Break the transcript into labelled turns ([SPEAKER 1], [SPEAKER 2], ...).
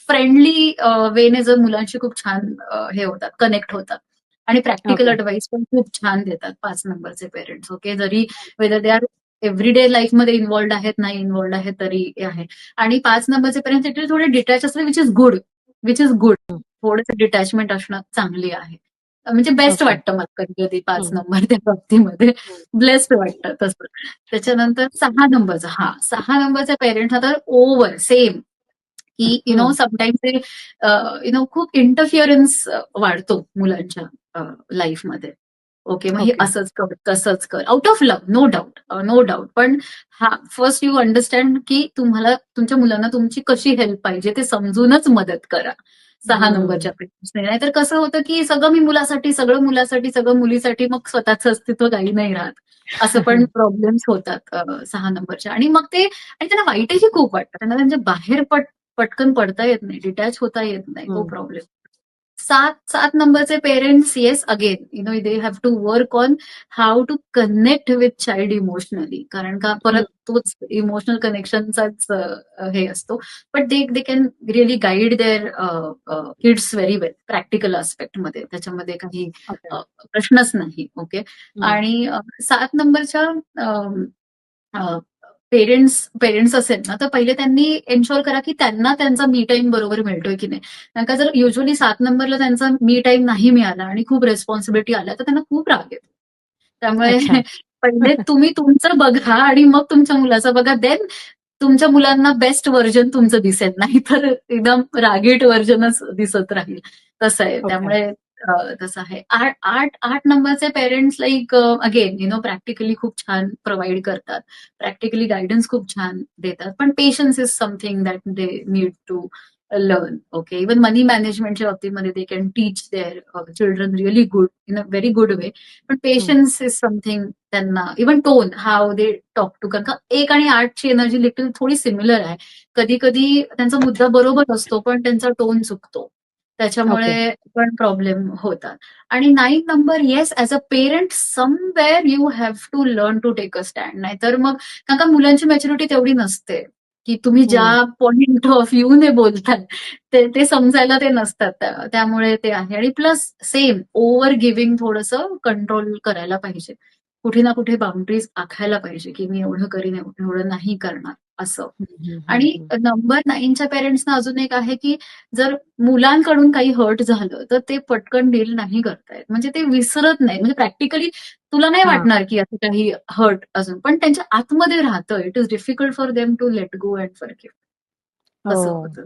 [SPEAKER 1] Friendly वेने जर मुलांशी खूप छान हे होतात, कनेक्ट होतात आणि प्रॅक्टिकल
[SPEAKER 2] ओके.
[SPEAKER 1] ऍडवाइस पण खूप छान देतात 5 नंबरचे पेरेंट्स. ओके, जरी वेदर दे आर एव्हरीडे लाईफमध्ये इन्व्हॉल्ड आहेत, नाही इन्व्हॉल्ड आहेत तरी आहे. आणि 5 नंबरचे पेरेंट्स थोडे डिटॅच असले, which is good, which is good. थोडंसं डिटॅचमेंट असणं चांगली आहे. म्हणजे बेस्ट
[SPEAKER 2] ओके.
[SPEAKER 1] वाटतं मला कधी कधी 5
[SPEAKER 2] हं,
[SPEAKER 1] नंबर त्या बाबतीमध्ये.
[SPEAKER 2] हं.
[SPEAKER 1] ब्लेस्ड वाटतं तसं. त्याच्यानंतर 6 नंबरचा, हा 6 नंबरचे पेरेंट्स आता ओव्हर सेम, की समटाईम्स ते खूप इंटरफिअरन्स वाढतो मुलांच्या लाईफमध्ये. ओके, मग हे
[SPEAKER 2] ओके.
[SPEAKER 1] असंच कर, तसंच कर, out of love, no doubt, no doubt. पण हा, फर्स्ट यू अंडरस्टँड की तुम्हाला तुमच्या मुलांना तुमची कशी हेल्प पाहिजे ते समजूनच मदत करा. 6 नंबरच्या
[SPEAKER 2] हं.
[SPEAKER 1] पेरेंट्सने. नाहीतर कसं होतं की सगळं मी मुलासाठी, सगळं मुलासाठी, सगळं मुलीसाठी, मग स्वतःचं अस्तित्व काही नाही राहत. असं पण प्रॉब्लेम्स होतात 6 नंबरच्या. आणि मग ते, आणि त्यांना वाईटही खूप वाटतं. त्यांना त्यांच्या बाहेर पटकन पडता येत नाही, डिटॅच होता येत नाही, तो
[SPEAKER 2] हं.
[SPEAKER 1] प्रॉब्लेम. 7 नंबरचे parents, yes, again they have to work on how to connect with child emotionally. कारण का
[SPEAKER 2] हं.
[SPEAKER 1] परत तोच इमोशनल कनेक्शनचाच हे असतो. But they can really guide their kids very well practical मध्ये. त्याच्यामध्ये काही
[SPEAKER 2] ओके.
[SPEAKER 1] प्रश्नच नाही. ओके.
[SPEAKER 2] हं.
[SPEAKER 1] आणि 7 नंबरच्या पेरेंट्स पेरेंट्स असेल ना, तर पहिले त्यांनी एन्शुअर करा की त्यांना त्यांचा मी टाईम बरोबर मिळतोय की नाही. कारण का जर युजली 7 नंबरला त्यांचा मी टाईम नाही मिळाला आणि खूप रिस्पॉन्सिबिलिटी आल्या, तर त्यांना खूप राग येतो. त्यामुळे
[SPEAKER 2] अच्छा.
[SPEAKER 1] पहिले तुम्ही तुमचं बघा आणि मग तुमच्या मुलाचं बघा. देन तुमच्या मुलांना बेस्ट व्हर्जन तुमचं दिसेल, नाही तर एकदम रागीट व्हर्जनच दिसत राहील. तसं आहे.
[SPEAKER 2] ओके.
[SPEAKER 1] त्यामुळे तसं आहे. 8 नंबरचे पेरेंट्स लाईक अगेन प्रॅक्टिकली खूप छान प्रोव्हाईड करतात. प्रॅक्टिकली गाईडन्स खूप छान देतात. पण patience is something that they need to learn. Okay, even money मॅनेजमेंटच्या बाबतीमध्ये they can teach their children really good in a very good way. पण
[SPEAKER 2] हं.
[SPEAKER 1] पेशन्स इज समथिंग त्यांना, even tone, how they talk to. कारण का 1 आणि 8ची energy little थोडी सिमिलर आहे. कधी कधी त्यांचा मुद्दा बरोबर असतो, पण त्यांचा टोन चुकतो.
[SPEAKER 2] ओके.
[SPEAKER 1] त्याच्यामुळे पण प्रॉब्लेम होतात. आणि 9 number, yes, as a parent somewhere you have to learn to take a stand. नाहीतर मग, कारण का मुलांची मॅच्युरिटी तेवढी नसते, की तुम्ही ज्या
[SPEAKER 2] हं.
[SPEAKER 1] पॉइंट ऑफ व्ह्यूने बोलताय ते समजायला ते नसतात. त्यामुळे ते आहे. आणि प्लस सेम ओव्हर गिव्हिंग थोडंसं कंट्रोल करायला पाहिजे. कुठे ना कुठे बाउंड्रीज आखायला पाहिजे, की मी एवढं करीन, एवढं नाही करणार असं.
[SPEAKER 2] हं, हं, हं,
[SPEAKER 1] आणि
[SPEAKER 2] हं.
[SPEAKER 1] नंबर 9च्या पेरेंट्सना अजून एक आहे, की जर मुलांकडून काही हर्ट झालं, तर ते पटकन डील नाही करतायत. म्हणजे ते विसरत नाही. म्हणजे प्रॅक्टिकली तुला नाही
[SPEAKER 2] हां.
[SPEAKER 1] वाटणार, की असं काही हर्ट अजून, पण त्यांच्या आतमध्ये राहतं. It is difficult for them to let go and forgive. असं
[SPEAKER 2] हो.
[SPEAKER 1] होतं.